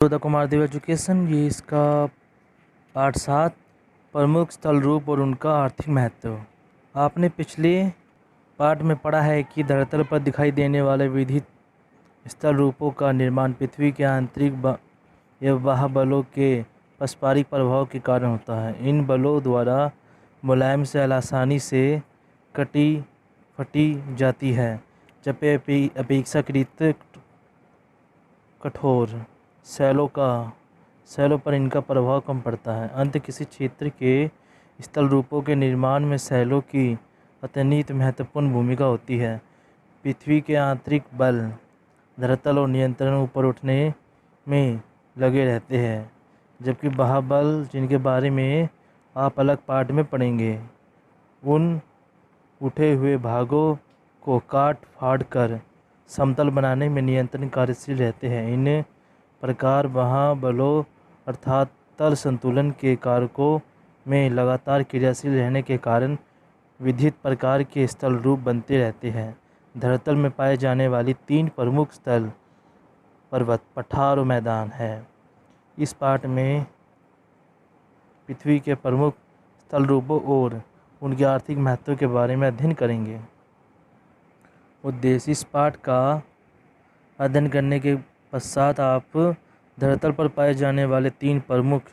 The Kumar Dev education, ये इसका part 7 प्रमुख स्थल रूप और उनका आर्थिक महत्व। आपने पिछले पार्ट में पढ़ा है कि धरातल पर दिखाई देने वाले विविध स्थल रूपों का निर्माण पृथ्वी के आंतरिक एवं बाह्य बलों के पारस्परिक प्रभाव के कारण होता है। इन बलों द्वारा मुलायम से आसानी से कटी फटी जाती है, जबकि अपेक्षाकृत कठोर शैलों पर इनका प्रभाव कम पड़ता है। अंत किसी क्षेत्र के स्थल रूपों के निर्माण में शैलों की अत्यंत महत्वपूर्ण भूमिका होती है। पृथ्वी के आंतरिक बल धरातल और नियंत्रण ऊपर उठने में लगे रहते हैं, जबकि बाह्य बल, जिनके बारे में आप अलग पार्ट में पढ़ेंगे, उन उठे हुए भागों को काट फाड़ कर समतल बनाने में नियंत्रण कार्यशील रहते हैं। इन प्रकार बाह्य बलों अर्थात तल संतुलन के कारकों में लगातार क्रियाशील रहने के कारण विविध प्रकार के स्थल रूप बनते रहते हैं। धरातल में पाए जाने वाली 3 प्रमुख स्थल पर्वत, पठार और मैदान हैं। इस पाठ में पृथ्वी के प्रमुख स्थल रूपों और उनके आर्थिक महत्व के बारे में अध्ययन करेंगे। उद्देश्य: इस पाठ का अध्ययन करने के पश्चात आप धरातल पर पाए जाने वाले 3 प्रमुख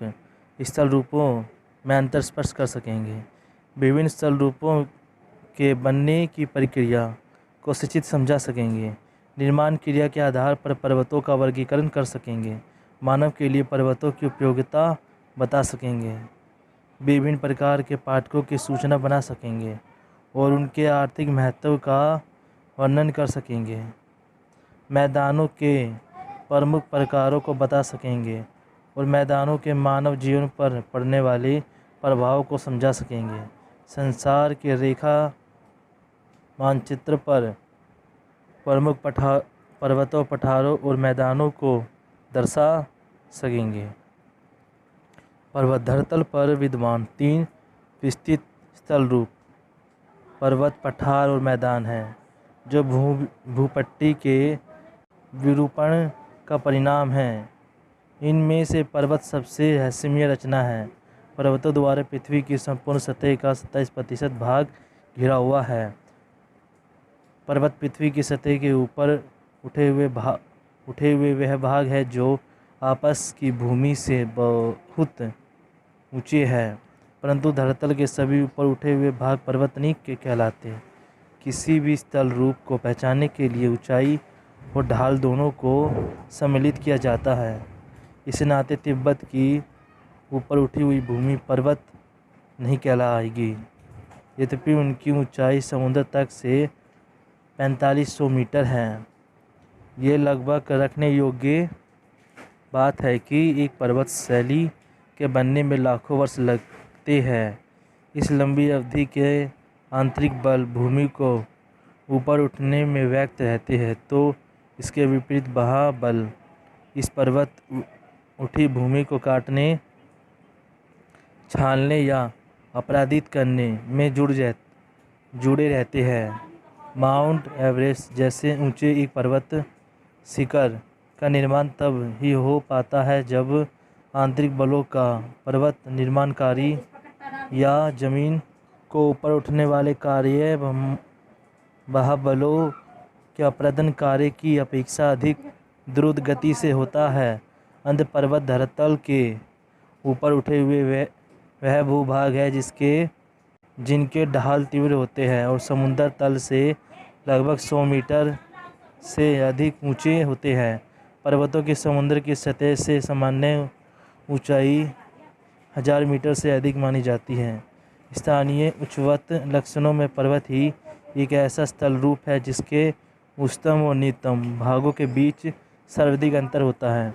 स्थल रूपों में अंतर स्पष्ट कर सकेंगे। विभिन्न स्थल रूपों के बनने की प्रक्रिया को शिक्षित समझा सकेंगे। निर्माण क्रिया के आधार पर पर्वतों का वर्गीकरण कर सकेंगे। मानव के लिए पर्वतों की उपयोगिता बता सकेंगे। विभिन्न प्रकार के पाठकों की सूचना बना सकेंगे और उनके आर्थिक महत्व का वर्णन कर सकेंगे। मैदानों के प्रमुख प्रकारों को बता सकेंगे और मैदानों के मानव जीवन पर पड़ने वाले प्रभाव को समझा सकेंगे। संसार के रेखा मानचित्र पर प्रमुख पर्वतों, पठारों और मैदानों को दर्शा सकेंगे। पर्वत धरातल पर विद्यमान 3 विस्तृत स्थल रूप पर्वत, पठार और मैदान हैं, जो भूपट्टी के विरूपण का परिणाम है। इनमें से पर्वत सबसे रहस्यमय रचना है। पर्वतों द्वारा पृथ्वी की संपूर्ण सतह का 27% भाग घिरा हुआ है। पर्वत पृथ्वी की सतह के ऊपर उठे हुए वह भाग है जो आपस की भूमि से बहुत ऊंचे है, परंतु धरातल के सभी ऊपर उठे हुए भाग पर्वत नहीं कहलाते हैं। किसी भी स्थल रूप को पहचानने के लिए ऊंचाई और ढाल दोनों को सम्मिलित किया जाता है। इस नाते तिब्बत की ऊपर उठी हुई भूमि पर्वत नहीं कहलाएगी, यद्यपि उनकी ऊंचाई समुद्र तक से 4500 मीटर है। ये लगभग रखने योग्य बात है कि एक पर्वत शैली के बनने में लाखों वर्ष लगते हैं। इस लंबी अवधि के आंतरिक बल भूमि को ऊपर उठने में व्यक्त रहते हैं, तो इसके विपरीत बाह्य बल इस पर्वत उठी भूमि को काटने, छालने या अपराधित करने में जुड़े रहते हैं। माउंट एवरेस्ट जैसे ऊंचे एक पर्वत शिखर का निर्माण तब ही हो पाता है जब आंतरिक बलों का पर्वत निर्माणकारी या जमीन को ऊपर उठने वाले कार्य बाह्य बलों के अपरदन कार्य की अपेक्षा अधिक द्रुत गति से होता है। अंत पर्वत धरातल के ऊपर उठे हुए वह भूभाग है जिनके ढाल तीव्र होते हैं और समुद्र तल से लगभग 100 मीटर से अधिक ऊंचे होते हैं। पर्वतों की समुद्र की सतह से सामान्य ऊंचाई 1000 मीटर से अधिक मानी जाती है। स्थानीय उच्चवत लक्षणों में पर्वत ही एक ऐसा स्थल रूप है जिसके उच्चतम और निम्नतम भागों के बीच सर्वाधिक अंतर होता है।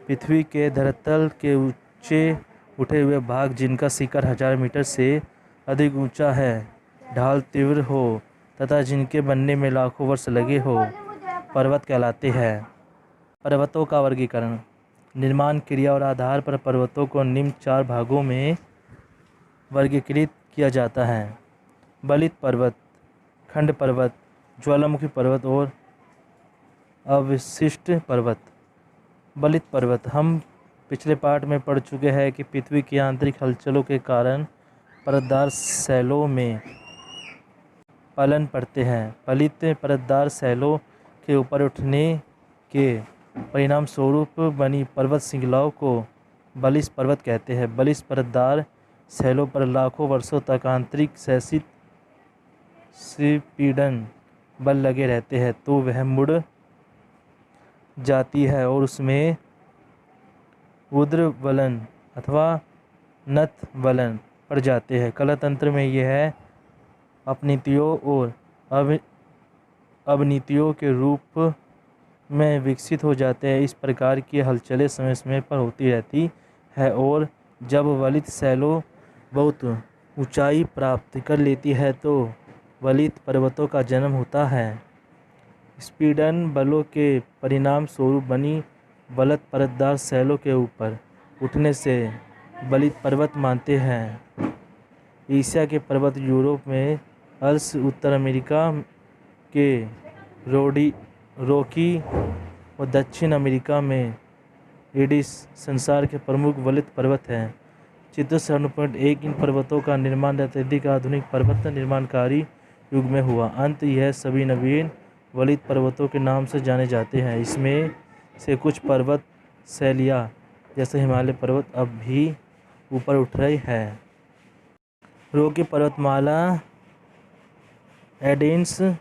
पृथ्वी के धरातल के ऊंचे उठे हुए भाग, जिनका शिखर 1000 मीटर से अधिक ऊंचा है, ढाल तीव्र हो तथा जिनके बनने में लाखों वर्ष लगे हो, पर्वत कहलाते हैं। पर्वतों का वर्गीकरण: निर्माण क्रिया और आधार पर पर्वतों को निम्न 4 भागों में वर्गीकृत किया जाता है: बलित पर्वत, खंड पर्वत, ज्वालामुखी पर्वत और अवशिष्ट पर्वत। बलित पर्वत। हम पिछले पार्ट में पढ़ चुके हैं कि पृथ्वी की आंतरिक हलचलों के कारण परतदार शैलों में पलन पड़ते हैं। पलित परतदार शैलों के ऊपर उठने के परिणाम स्वरूप बनी पर्वत श्रृंखलाओं को बलिश पर्वत कहते हैं। बलिश परतदार शैलों पर लाखों वर्षों तक आंतरिक क्षैतिज संपीड़न बल लगे रहते हैं तो वह मुड़ जाती है और उसमें ऊर्ध्वलन अथवा नतवलन पड़ जाते हैं। कला तंत्र में यह अपनीतियों और अवनीतियों के रूप में विकसित हो जाते हैं। इस प्रकार की हलचलें समय समय पर होती रहती है और जब वलित शैलों बहुत ऊंचाई प्राप्त कर लेती है तो वलित पर्वतों का जन्म होता है। स्पीडन बलों के परिणाम स्वरूप बनी बलत परतदार शैलों के ऊपर उठने से बलित पर्वत मानते हैं। एशिया के पर्वत, यूरोप में अल्प्स, उत्तर अमेरिका के रॉकी और दक्षिण अमेरिका में एंडीज संसार के प्रमुख वलित पर्वत हैं। चित्र 7.1 इन पर्वतों का निर्माण अत्यधिक आधुनिक पर्वत निर्माणकारी युग में हुआ। अंत यह सभी नवीन वलित पर्वतों के नाम से जाने जाते हैं। इसमें से कुछ पर्वत शैलियाँ जैसे हिमालय पर्वत अब भी ऊपर उठ रहे हैं। रॉकी पर्वतमाला, एंडीज,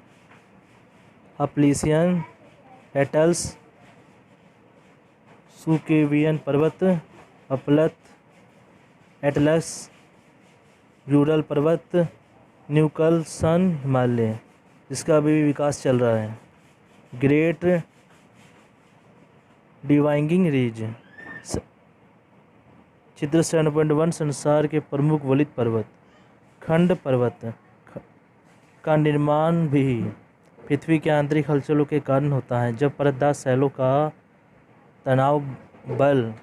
अपलीशियन एटल्स, सुकेवियन पर्वत, एटलस, यूरल पर्वत, न्यूकल्सन हिमालय जिसका अभी भी विकास चल रहा है, ग्रेट डिवाइनिंग रिज। चित्र 7.1 संसार के प्रमुख वलित पर्वत। खंड पर्वत का निर्माण भी पृथ्वी के आंतरिक हलचलों के कारण होता है। जब परतदार शैलों का तनाव बल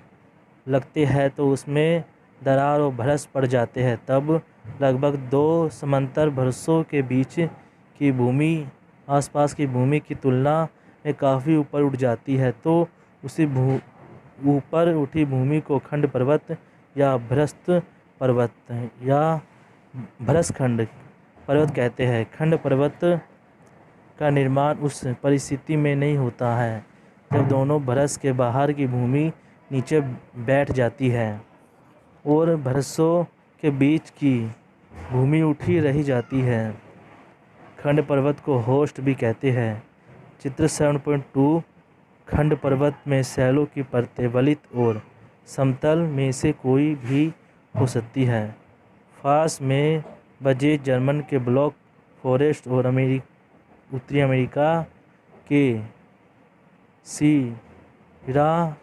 लगते हैं तो उसमें दरार और भ्रस पड़ जाते हैं। तब लगभग 2 समांतर भ्रसों के बीच की भूमि आसपास की भूमि की तुलना में काफ़ी ऊपर उठ जाती है तो उसी ऊपर उठी भूमि को खंड पर्वत या भ्रस्त पर्वत या भ्रसखंड पर्वत कहते हैं। खंड पर्वत का निर्माण उस परिस्थिति में नहीं होता है जब दोनों भ्रस के बाहर की भूमि नीचे बैठ जाती है और भ्रसों के बीच की भूमि उठी रही जाती है। खंड पर्वत को होस्ट भी कहते हैं। चित्र 7.2 खंड पर्वत में शैलों की परतें वलित और समतल में से कोई भी हो सकती है। फास में बजे जर्मन के ब्लॉक फॉरेस्ट और उत्तरी अमेरिका के सीरा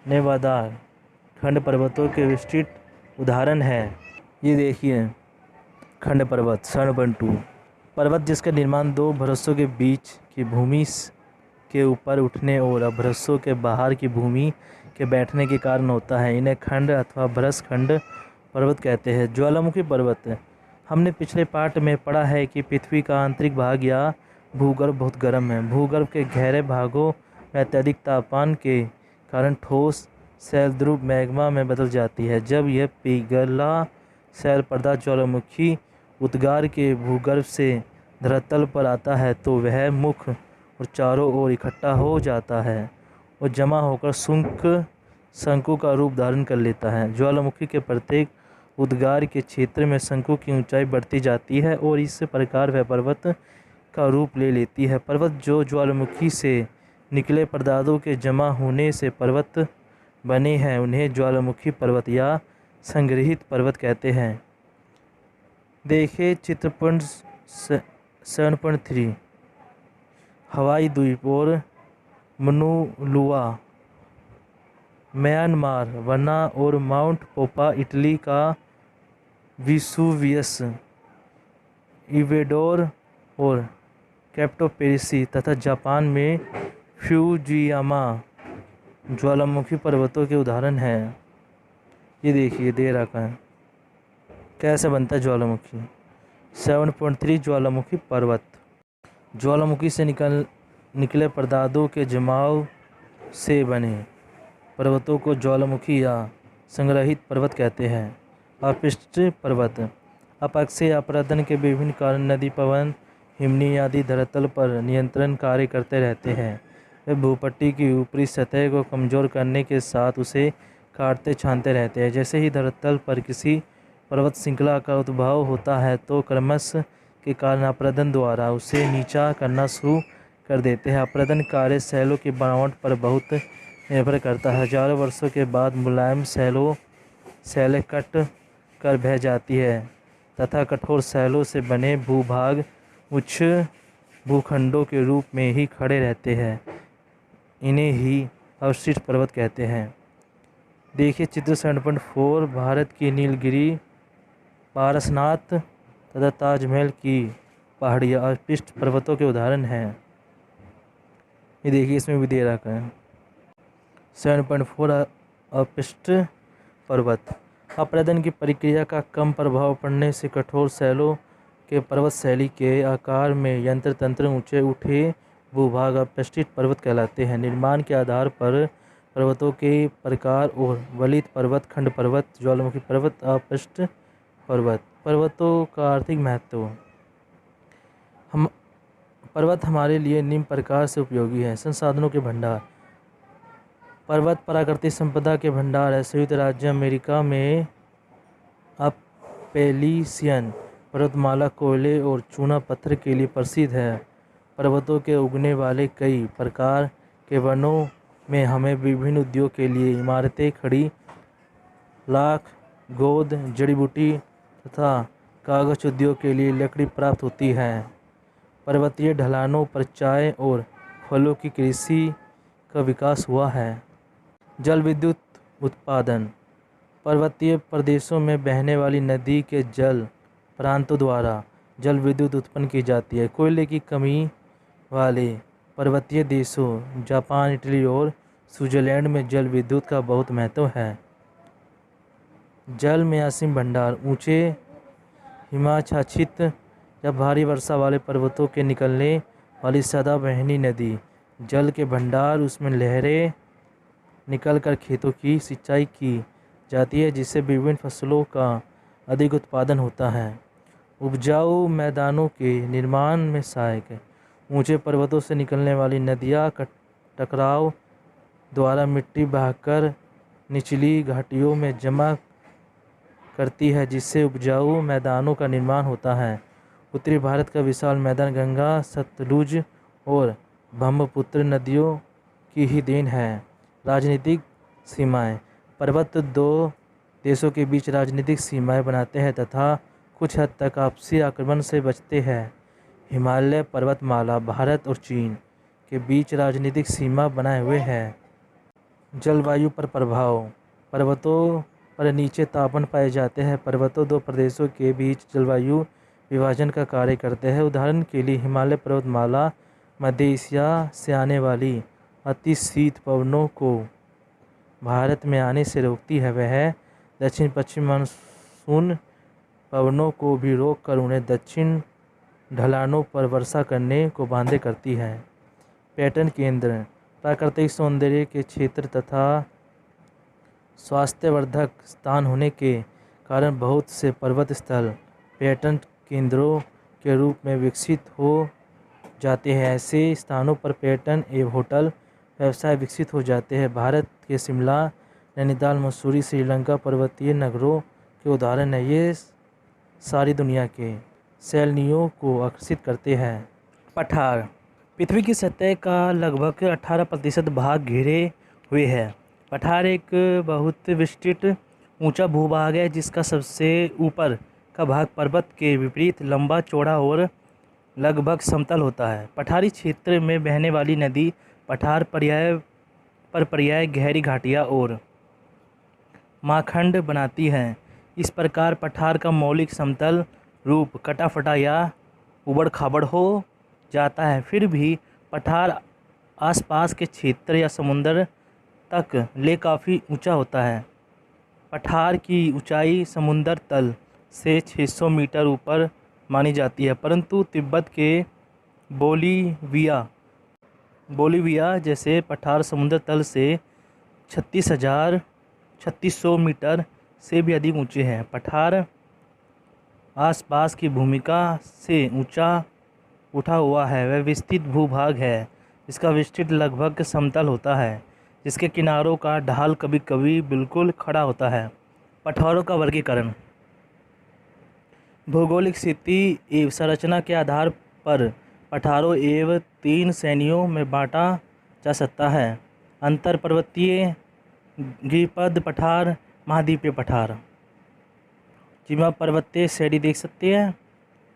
नेवादा खंड पर्वतों के विस्तृत उदाहरण है। ये देखिए खंड पर्वत 7.2 पर्वत जिसका निर्माण 2 भ्रसों के बीच की भूमि के ऊपर उठने और अभ्रसों के बाहर की भूमि के बैठने के कारण होता है। इन्हें खंड अथवा भ्रस खंड पर्वत कहते हैं। ज्वालामुखी पर्वत हमने पिछले पार्ट में पढ़ा है कि पृथ्वी का आंतरिक भाग या भूगर्भ बहुत गर्म है। भूगर्भ के गहरे भागों में अत्यधिक तापमान के कारण ठोस शैल ध्रुव मैग्मा में बदल जाती है। जब यह पिघला शैल पदार्थ ज्वालामुखी उद्गार के भूगर्भ से धरातल पर आता है तो वह मुख और चारों ओर इकट्ठा हो जाता है और जमा होकर शंकु का रूप धारण कर लेता है। ज्वालामुखी के प्रत्येक उद्गार के क्षेत्र में शंकु की ऊंचाई बढ़ती जाती है और इस प्रकार वह पर्वत का रूप ले लेती है। पर्वत जो ज्वालामुखी से निकले पदार्थों के जमा होने से पर्वत बने हैं उन्हें ज्वालामुखी पर्वत या संग्रहित पर्वत कहते हैं। देखें चित्र 7.3 हवाई द्वीप और मनुलुआ म्यांमार, वना और माउंट पोपा इटली का विसुवियस, इवेडोर और कैप्टोपेरिसी तथा जापान में फ्यूजियामा ज्वालामुखी पर्वतों के उदाहरण हैं। ये देखिए दे रखा है कैसे बनता है ज्वालामुखी। 7.3 ज्वालामुखी पर्वत ज्वालामुखी से निकले पदार्थों के जमाव से बने पर्वतों को ज्वालामुखी या संग्रहित पर्वत कहते हैं। अपशिष्ट पर्वत अपक्षय अपरदन के विभिन्न कारण नदी, पवन, हिमनी आदि धरातल पर नियंत्रण कार्य करते रहते हैं। वे भूपट्टी की ऊपरी सतह को कमज़ोर करने के साथ उसे काटते छानते रहते हैं। जैसे ही धरातल पर किसी पर्वत श्रृंखला का उद्भव होता है तो क्रमश के कारण अपरदन द्वारा उसे नीचा करना शुरू कर देते हैं। अपरदन कार्य शैलों की बनावट पर बहुत निर्भर करता है। हजारों वर्षों के बाद मुलायम शैलें कट कर बह जाती है तथा कठोर शैलों से बने भूभाग उच्च भूखंडों के रूप में ही खड़े रहते हैं। इन्हें ही अवशिष्ट पर्वत कहते हैं। देखिए चित्र 7.4 भारत की नीलगिरी, पारसनाथ तथा ताजमहल की पहाड़ियाँ अपशिष्ट पर्वतों के उदाहरण हैं। ये देखिए इसमें भी दे रखा है 7.4 अपशिष्ट पर्वत। अपरदन की प्रक्रिया का कम प्रभाव पड़ने से कठोर शैलों के पर्वत शैली के आकार में यंत्र तंत्र ऊंचे उठे भूभाग अपशिष्ट पर्वत कहलाते हैं। निर्माण के आधार पर पर्वतों के प्रकार और वलित पर्वत, खंड पर्वत, ज्वालामुखी पर्वत, अपशिष्ट पर्वत। पर्वतों का आर्थिक महत्व। पर्वत हमारे लिए निम्न प्रकार से उपयोगी है। संसाधनों के भंडार। पर्वत प्राकृतिक संपदा के भंडार है। संयुक्त राज्य अमेरिका में अपेलिसियन पर्वतमाला कोयले और चूना पत्थर के लिए प्रसिद्ध है। पर्वतों के उगने वाले कई प्रकार के वनों में हमें विभिन्न उद्योग के लिए इमारतें, खड़ी, लाख, गोंद, जड़ी बूटी तथा कागज उद्योग के लिए लकड़ी प्राप्त होती है। पर्वतीय ढलानों पर चाय और फलों की कृषि का विकास हुआ है। जल विद्युत उत्पादन। पर्वतीय प्रदेशों में बहने वाली नदी के जल प्रांतों द्वारा जल विद्युत उत्पन्न की जाती है। कोयले की कमी वाले पर्वतीय देशों जापान, इटली और स्विट्जरलैंड में जल विद्युत का बहुत महत्व है। जल में असीम भंडार। ऊंचे हिमाच्छादित या भारी वर्षा वाले पर्वतों के निकलने वाली सदा बहनी नदी जल के भंडार। उसमें लहरें निकलकर खेतों की सिंचाई की जाती है जिससे विभिन्न फसलों का अधिक उत्पादन होता है। उपजाऊ मैदानों के निर्माण में सहायक। ऊंचे पर्वतों से निकलने वाली नदियाँ टकराव द्वारा मिट्टी बहाकर निचली घाटियों में जमा करती है जिससे उपजाऊ मैदानों का निर्माण होता है। उत्तरी भारत का विशाल मैदान गंगा, सतलुज और ब्रह्मपुत्र नदियों की ही देन है। राजनीतिक सीमाएं। पर्वत दो देशों के बीच राजनीतिक सीमाएं बनाते हैं तथा कुछ हद तक आपसी आक्रमण से बचते हैं। हिमालय पर्वतमाला भारत और चीन के बीच राजनीतिक सीमा बनाए हुए है। जलवायु पर प्रभाव। पर्वतों पर नीचे तापमान पाए जाते हैं। पर्वतों दो प्रदेशों के बीच जलवायु विभाजन का कार्य करते हैं। उदाहरण के लिए हिमालय पर्वतमाला मध्य एशिया से आने वाली अति शीत पवनों को भारत में आने से रोकती है। वह दक्षिण पश्चिम मानसून पवनों को भी रोककर उन्हें दक्षिण ढलानों पर वर्षा करने को बाध्य करती है। पर्यटन केंद्र। प्राकृतिक सौंदर्य के क्षेत्र तथा स्वास्थ्यवर्धक स्थान होने के कारण बहुत से पर्वत स्थल पर्यटन केंद्रों के रूप में विकसित हो जाते हैं। ऐसे स्थानों पर पर्यटन एवं होटल व्यवसाय विकसित हो जाते हैं। भारत के शिमला, नैनीताल, मसूरी, श्रीलंका पर्वतीय नगरों के उदाहरण हैं। ये सारी दुनिया के सैलानियों को आकर्षित करते हैं। पठार। पृथ्वी की सतह का लगभग 18% भाग घेरे हुए है। पठार एक बहुत विस्तृत ऊंचा भूभाग है जिसका सबसे ऊपर का भाग पर्वत के विपरीत लंबा, चौड़ा और लगभग समतल होता है। पठारी क्षेत्र में बहने वाली नदी पठार पर्याय गहरी घाटियाँ और माखंड बनाती हैं। इस प्रकार पठार का मौलिक समतल रूप कटा फटा या उबड़ खाबड़ हो जाता है। फिर भी पठार आसपास के क्षेत्र या समुद्र तक ले काफ़ी ऊंचा होता है। पठार की ऊंचाई समुद्र तल से 600 मीटर ऊपर मानी जाती है, परंतु तिब्बत के बोलीविया जैसे पठार समुद्र तल से 36,600 मीटर से भी अधिक ऊंचे हैं। पठार आसपास की भूमिका से ऊंचा उठा हुआ है। वह विस्तृत भूभाग है। इसका विस्तृत लगभग समतल होता है, जिसके किनारों का ढाल कभी कभी बिल्कुल खड़ा होता है। पठारों का वर्गीकरण भौगोलिक स्थिति एवं संरचना के आधार पर पठारों एवं 3 श्रेणियों में बांटा जा सकता है। अंतर पर्वतीय, गिरिपद पठार, महाद्वीपीय पठार। जिमा पर्वतीय श्रेणी देख सकते हैं,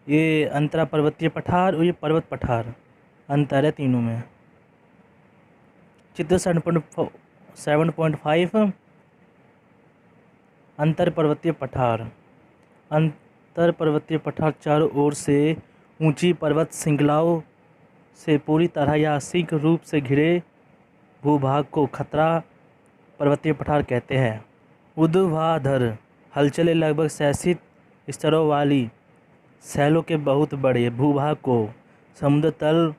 ये अंतरा पर्वतीय पठार और ये पर्वत पठार, अंतर है तीनों में। चित्र 7.5 अंतर पर्वतीय पठार। अंतर पर्वतीय पठार चारों ओर से ऊंची पर्वत श्रृंखलाओं से पूरी तरह या आंशिक रूप से घिरे भूभाग को खतरा पर्वतीय पठार कहते हैं। ऊर्ध्वाधर हलचलें लगभग क्षैतिज स्तरों वाली शैलों के बहुत बड़े भूभाग को समुद्र तल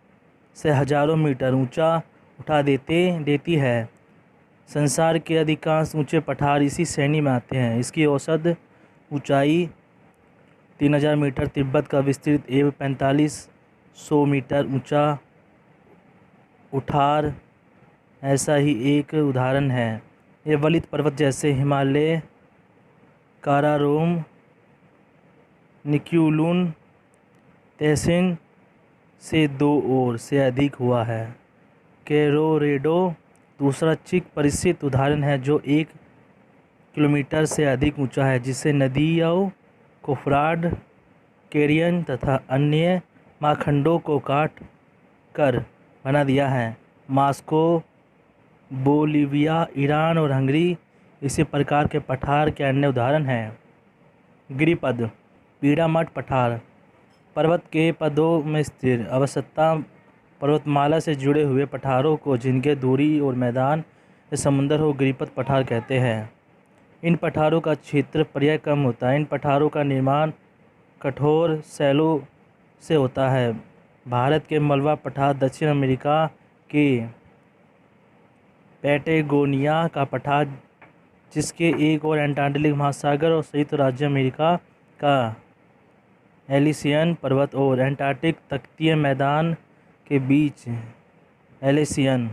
से हजारों मीटर ऊंचा उठा देती है। संसार के अधिकांश ऊंचे पठार इसी श्रेणी में आते हैं। इसकी औसत ऊंचाई 3000 मीटर। तिब्बत का विस्तृत एवं 4500 मीटर ऊंचा उठार ऐसा ही एक उदाहरण है। ये वलित पर्वत जैसे हिमालय, काराकोरम, निक्युलुन तहसीन से 2 और से अधिक हुआ है। कोलोराडो दूसरा चिक परिचित उदाहरण है, जो 1 किलोमीटर से अधिक ऊंचा है, जिसे नदियों कोलोराडो, कैरियन तथा अन्य महाखंडों को काट कर बना दिया है। मॉस्को, बोलिविया, ईरान और हंगरी इसी प्रकार के पठार के अन्य उदाहरण हैं। गिरिपद पीरामठ पठार पर्वत के पदों में स्थिर अवस्था पर्वतमाला से जुड़े हुए पठारों को, जिनके दूरी और मैदान या समुद्र हो, गिरिपद पठार कहते हैं। इन पठारों का क्षेत्र प्रायः कम होता है। इन पठारों का निर्माण कठोर शैलों से होता है। भारत के मलबा पठार, दक्षिण अमेरिका के पैटागोनिया का पठार, जिसके एक और एंटार्कटिक महासागर और संयुक्त राज्य अमेरिका का एलिसियन पर्वत और एंटार्कटिक तटीय मैदान के बीच एलिसियन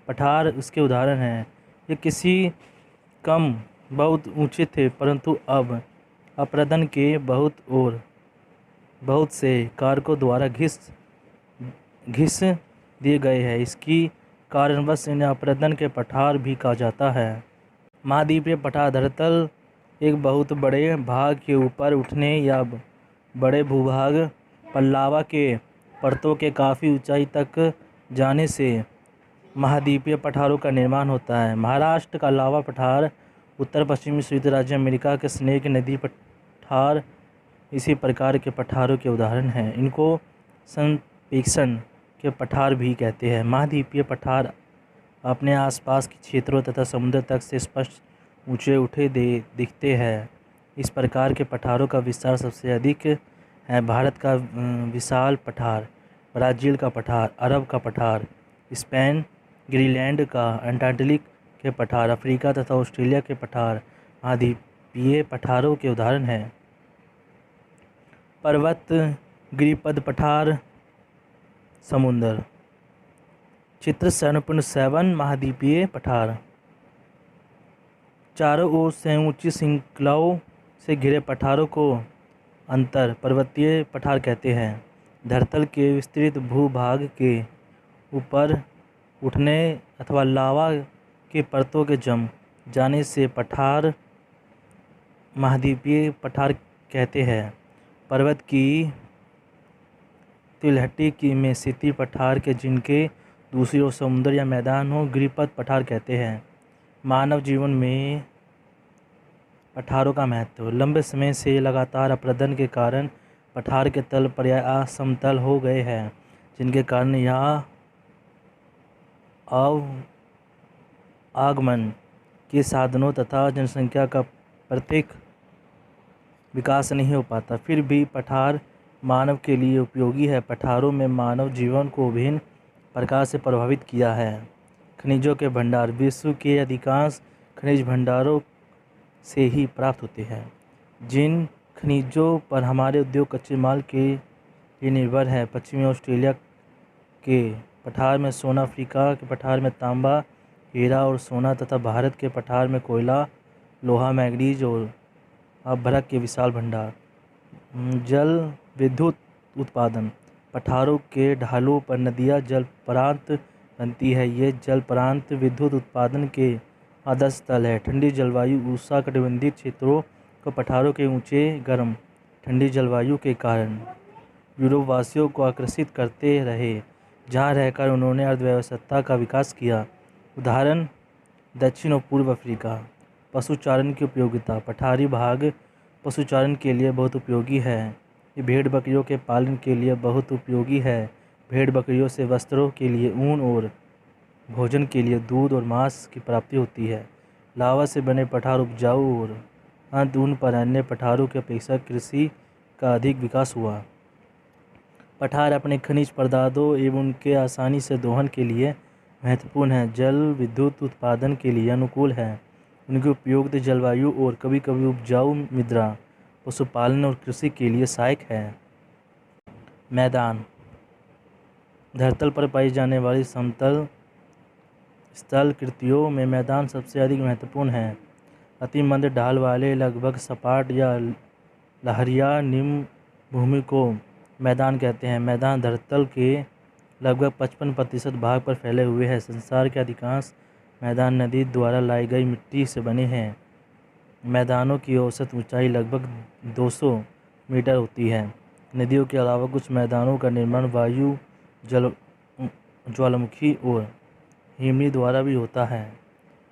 पठार इसके उदाहरण हैं। ये किसी कम बहुत ऊंचे थे, परंतु अब अपरदन के बहुत से कारकों द्वारा घिस दिए गए हैं। इसकी कारणवश इन्हें अपरदन के पठार भी कहा जाता है। महाद्वीपीय पठार धरातल एक बहुत बड़े भाग के ऊपर उठने या बड़े भूभाग पर लावा के परतों के काफ़ी ऊंचाई तक जाने से महाद्वीपीय पठारों का निर्माण होता है। महाराष्ट्र का लावा पठार, उत्तर पश्चिमी संयुक्त राज्य अमेरिका के स्नेक नदी पठार इसी प्रकार के पठारों के उदाहरण हैं। इनको संप्रेषण के पठार भी कहते हैं। महाद्वीपीय पठार अपने आसपास के क्षेत्रों तथा समुद्र तक से स्पष्ट ऊंचे उठे दिखते हैं। इस प्रकार के पठारों का विस्तार सबसे अधिक है। भारत का विशाल पठार, ब्राज़ील का पठार, अरब का पठार, स्पेन, ग्रीनलैंड का अंटार्कटिक के पठार, अफ्रीका तथा ऑस्ट्रेलिया के पठार महाद्वीपीय पठारों के उदाहरण हैं। पर्वत, गिरिपद पठार, समुद्र। चित्र 7.7 महाद्वीपीय पठार चारों ओर से ऊंची श्रृंखलाओं से घिरे पठारों को अंतर पर्वतीय पठार कहते हैं। धरातल के विस्तृत भूभाग के ऊपर उठने अथवा लावा के परतों के जम जाने से पठार महाद्वीपीय पठार कहते हैं। पर्वत की तिलहटी में स्थित पठार के जिनके दूसरी ओर समुद्र या मैदान हो, गिरिपद पठार कहते हैं। मानव जीवन में पठारों का महत्व। लंबे समय से लगातार अपरदन के कारण पठार के तल प्रायः असमतल हो गए हैं, जिनके कारण यहाँ आवागमन के साधनों तथा जनसंख्या का प्रत्येक विकास नहीं हो पाता। फिर भी पठार मानव के लिए उपयोगी है। पठारों में मानव जीवन को विभिन्न प्रकार से प्रभावित किया है। खनिजों के भंडार। विश्व के अधिकांश खनिज भंडारों से ही प्राप्त होते हैं। जिन खनिजों पर हमारे उद्योग कच्चे माल के लिए निर्भर है, पश्चिमी ऑस्ट्रेलिया के पठार में सोना, अफ्रीका के पठार में तांबा, हीरा और सोना तथा भारत के पठार में कोयला, लोहा, मैंगनीज और अभ्रक के विशाल भंडार। जल विद्युत उत्पादन। पठारों के ढालों पर नदियाँ जल प्रांत बनती है। ये जल प्रांत विद्युत उत्पादन के आदर्श स्थल है। ठंडी जलवायु। उष्णकटिबंधीय क्षेत्रों को पठारों के ऊंचे गर्म ठंडी जलवायु के कारण यूरोपवासियों को आकर्षित करते रहे, जहाँ रहकर उन्होंने अर्थव्यवस्था का विकास किया। उदाहरण दक्षिण और पूर्व अफ्रीका। पशुचारण की उपयोगिता। पठारी भाग पशुचारण के लिए बहुत उपयोगी है। ये भेड़ बकरियों के पालन के लिए बहुत उपयोगी है। भेड़ बकरियों से वस्त्रों के लिए ऊन और भोजन के लिए दूध और मांस की प्राप्ति होती है। लावा से बने पठार उपजाऊ और अंत उन पर अन्य पठारों की अपेक्षा कृषि का अधिक विकास हुआ। पठार अपने खनिज पदार्थों एवं उनके आसानी से दोहन के लिए महत्वपूर्ण है। जल विद्युत उत्पादन के लिए अनुकूल है। उनकी उपयुक्त जलवायु और कभी कभी उपजाऊ मृदा पशुपालन और कृषि के लिए सहायक है। मैदान। धरातल पर पाई जाने वाली समतल स्थल कृतियों में मैदान सबसे अधिक महत्वपूर्ण है। अति मंद ढाल वाले लगभग सपाट या लहरिया निम्न भूमि को मैदान कहते हैं। मैदान धरातल के लगभग 55% भाग पर फैले हुए हैं। संसार के अधिकांश मैदान नदी द्वारा लाई गई मिट्टी से बने हैं। मैदानों की औसत ऊंचाई लगभग 200 मीटर होती है। नदियों के अलावा कुछ मैदानों का निर्माण वायु, ज्वालामुखी और हिमनी द्वारा भी होता है।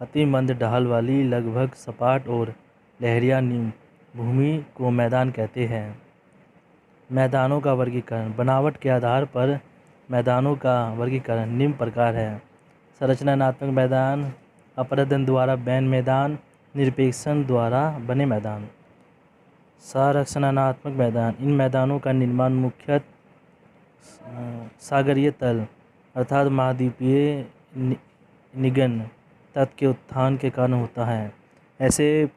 अति मंद ढाल वाली लगभग सपाट और लहरिया निम्न भूमि को मैदान कहते हैं। मैदानों का वर्गीकरण। बनावट के आधार पर मैदानों का वर्गीकरण निम्न प्रकार है। संरचनात्मक मैदान, अपरदन द्वारा बैन मैदान, निरपेक्षण द्वारा बने मैदान। संरचनात्मक मैदान। इन मैदानों का निर्माण मुख्यतः सागरीय तल अर्थात महाद्वीपीय निगन तत्व के उत्थान के कारण होता है। ऐसे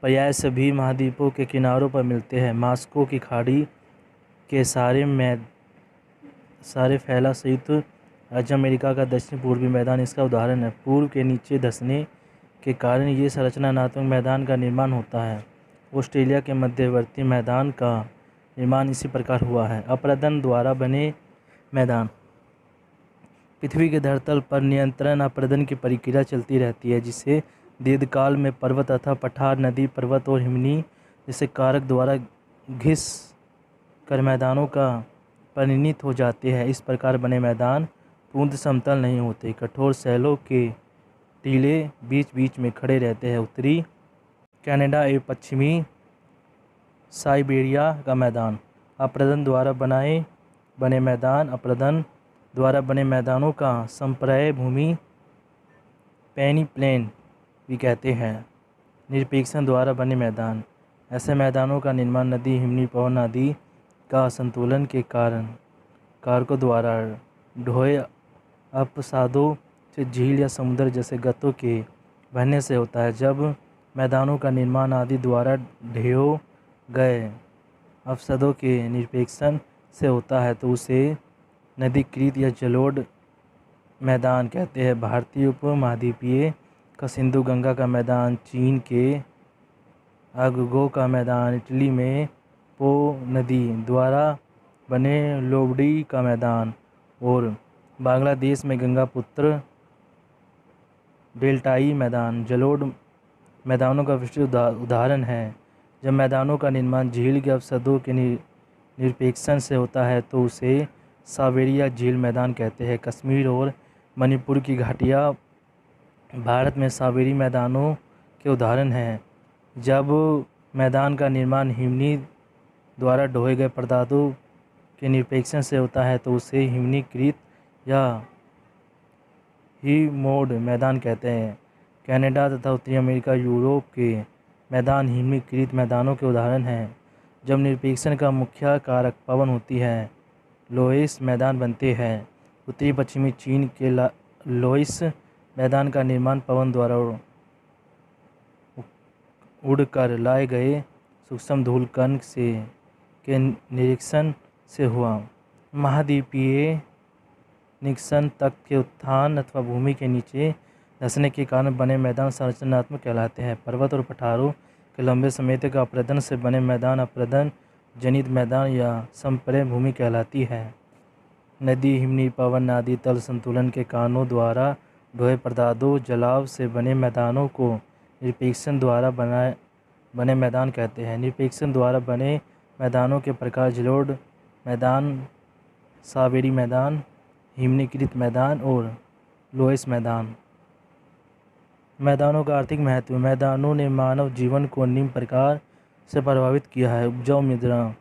पर्याय सभी महाद्वीपों के किनारों पर मिलते हैं। मास्को की खाड़ी के सारे फैला संयुक्त राज्य अमेरिका का दक्षिण पूर्वी मैदान इसका उदाहरण है। पूर्व के नीचे धंसने के कारण ये संरचनात्मक मैदान का निर्माण होता है। ऑस्ट्रेलिया के मध्यवर्ती मैदान का निर्माण इसी प्रकार हुआ है। अपरदन द्वारा बने मैदान। पृथ्वी के धरातल पर निरंतर अपरदन की प्रक्रिया चलती रहती है, जिसे दीर्घकाल में पर्वत तथा पठार, नदी, पर्वत और हिमनी जैसे कारक द्वारा घिस कर मैदानों का परिणत हो जाते हैं। इस प्रकार बने मैदान पूर्ण समतल नहीं होते। कठोर सैलों के टीले बीच बीच में खड़े रहते हैं। उत्तरी कनाडा एवं पश्चिमी साइबेरिया का मैदान। अपरदन द्वारा बने मैदान। अपरदन द्वारा बने मैदानों का संपर्य भूमि पेनी प्लेन भी कहते हैं। निरपेक्षण द्वारा बने मैदान। ऐसे मैदानों का निर्माण नदी, हिमनी, पवन आदि का संतुलन के कारकों द्वारा ढोए अपसादों से झील या समुद्र जैसे गतों के भरने से होता है। जब मैदानों का निर्माण आदि द्वारा ढोए गए अपसादों के निरपेक्षण से होता है तो उसे नदीकृत या जलोढ़ मैदान कहते हैं। भारतीय उपमहाद्वीपीय का सिंधु गंगा का मैदान, चीन के अगगो का मैदान, इटली में पो नदी द्वारा बने लोबडी का मैदान और बांग्लादेश में गंगापुत्र डेल्टाई मैदान जलोढ़ मैदानों का विस्तृत उदाहरण है। जब मैदानों का निर्माण झील के अवसादों के निरपेक्षण से होता है तो उसे साइबेरिया झील मैदान कहते हैं। कश्मीर और मणिपुर की घाटियाँ भारत में साइबेरिया मैदानों के उदाहरण हैं। जब मैदान का निर्माण हिमनी द्वारा ढोए गए पदार्थों के निरपेक्षण से होता है तो उसे हिमनीकृत या हिमोड मैदान कहते हैं। कनाडा तथा उत्तरी अमेरिका, यूरोप के मैदान हिमनीकृत मैदानों के उदाहरण हैं। जब निरपेक्षण का मुख्य कारक पवन होती है, लोएस मैदान बनते हैं। उत्तरी पश्चिमी चीन के लोएस मैदान का निर्माण पवन द्वारा उड़कर लाए गए सूक्ष्म धूल कण के निरीक्षण से हुआ। महाद्वीपीय निरीक्षण तक के उत्थान अथवा भूमि के नीचे धंसने के कारण बने मैदान संरचनात्मक कहलाते हैं। पर्वत और पठारों के लंबे समय तक अपरदन से बने मैदान अपरदन जनित मैदान या समपर्य भूमि कहलाती है। नदी, हिमनी, पवन आदि तल संतुलन के कारणों द्वारा ढोए पदार्थों जलाव से बने मैदानों को निरपेक्षण द्वारा बने मैदान कहते हैं। निरपेक्षण द्वारा बने मैदानों के प्रकार जलोढ़ मैदान, सावेरी मैदान, हिमनीकृत मैदान और लोएस मैदान। मैदानों का आर्थिक महत्व। मैदानों ने मानव जीवन को निम्न प्रकार से प्रभावित किया है। उपजाऊ मृदा।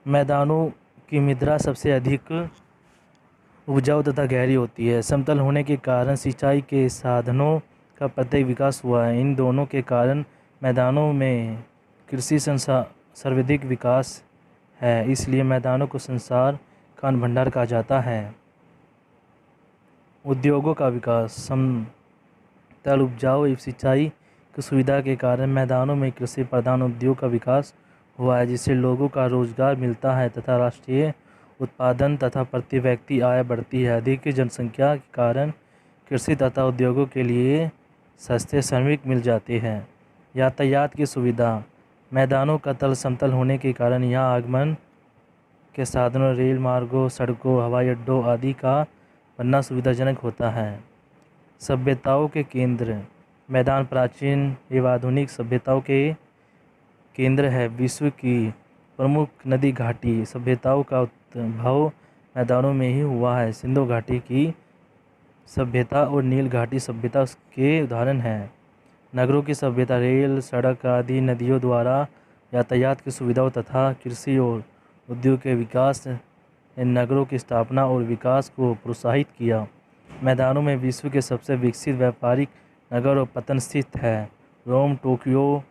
मैदानों की मृदा सबसे अधिक उपजाऊ तथा गहरी होती है। समतल होने के कारण सिंचाई के साधनों का प्रत्येक विकास हुआ है। इन दोनों के कारण मैदानों में कृषि सर्वाधिक विकास है, इसलिए मैदानों को संसार का अन्न भंडार कहा जाता है। उद्योगों का विकास। समतल उपजाऊ एवं सिंचाई की सुविधा के कारण मैदानों में कृषि प्रधान उद्योग का विकास हुआ है, जिससे लोगों का रोजगार मिलता है तथा राष्ट्रीय उत्पादन तथा प्रति व्यक्ति आय बढ़ती है। अधिक जनसंख्या के कारण कृषि तथा उद्योगों के लिए सस्ते श्रमिक मिल जाते हैं। यातायात की सुविधा। मैदानों का तल समतल होने के कारण यहाँ आगमन के साधनों, रेल मार्गों, सड़कों, हवाई अड्डों आदि का बनना सुविधाजनक होता है। सभ्यताओं के केंद्र। मैदान प्राचीन एवं आधुनिक सभ्यताओं के केंद्र है। विश्व की प्रमुख नदी घाटी सभ्यताओं का उद्भव मैदानों में ही हुआ है। सिंधु घाटी की सभ्यता और नील घाटी सभ्यता के उदाहरण हैं। नगरों की सभ्यता। रेल, सड़क आदि नदियों द्वारा यातायात की सुविधाओं तथा कृषि और उद्योग के विकास ने नगरों की स्थापना और विकास को प्रोत्साहित किया। मैदानों में विश्व के सबसे विकसित व्यापारिक नगर और पत्तन स्थित है। रोम, टोक्यो,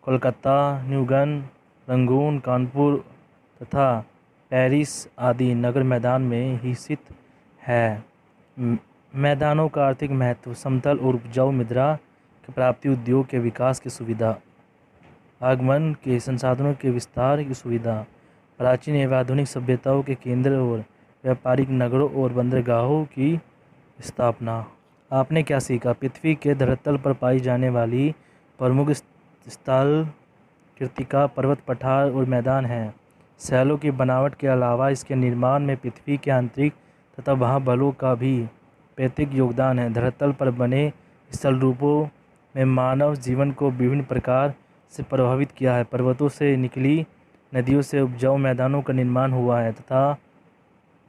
कोलकाता, न्यूगन, रंगून, कानपुर तथा पेरिस आदि नगर मैदान में ही स्थित है। मैदानों का आर्थिक महत्व। समतल और उपजाऊ मृदा की प्राप्ति, उद्योग के विकास की सुविधा, आगमन के संसाधनों के विस्तार की सुविधा, प्राचीन एवं आधुनिक सभ्यताओं के केंद्र और व्यापारिक नगरों और बंदरगाहों की स्थापना। आपने क्या सीखा? पृथ्वी के धरातल पर पाई जाने वाली प्रमुख स्थल कृत्तिका, पर्वत, पठार और मैदान हैं। शैलों की बनावट के अलावा इसके निर्माण में पृथ्वी के आंतरिक तथा महाबलों का भी पैतृक योगदान है। धरातल पर बने स्थल रूपों में मानव जीवन को विभिन्न प्रकार से प्रभावित किया है। पर्वतों से निकली नदियों से उपजाऊ मैदानों का निर्माण हुआ है तथा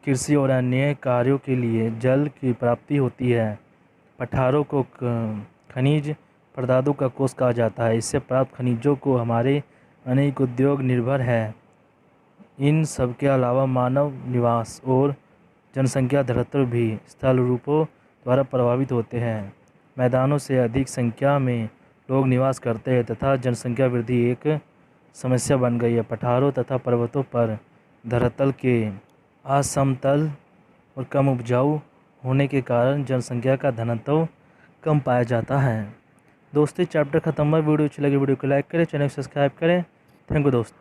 कृषि और अन्य कार्यों के लिए जल की प्राप्ति होती है। पठारों को खनिज पदार्थों का कोष कहा जाता है। इससे प्राप्त खनिजों को हमारे अनेक उद्योग निर्भर है। इन सब के अलावा मानव निवास और जनसंख्या धरातल भी स्थल रूपों द्वारा प्रभावित होते हैं। मैदानों से अधिक संख्या में लोग निवास करते हैं तथा जनसंख्या वृद्धि एक समस्या बन गई है। पठारों तथा पर्वतों पर धरातल के असमतल और कम उपजाऊ होने के कारण जनसंख्या का घनत्व कम पाया जाता है। दोस्तों, चैप्टर खत्म हुआ। वीडियो अच्छी लगी वीडियो को लाइक करें, चैनल को सब्सक्राइब करें। थैंक यू दोस्तों।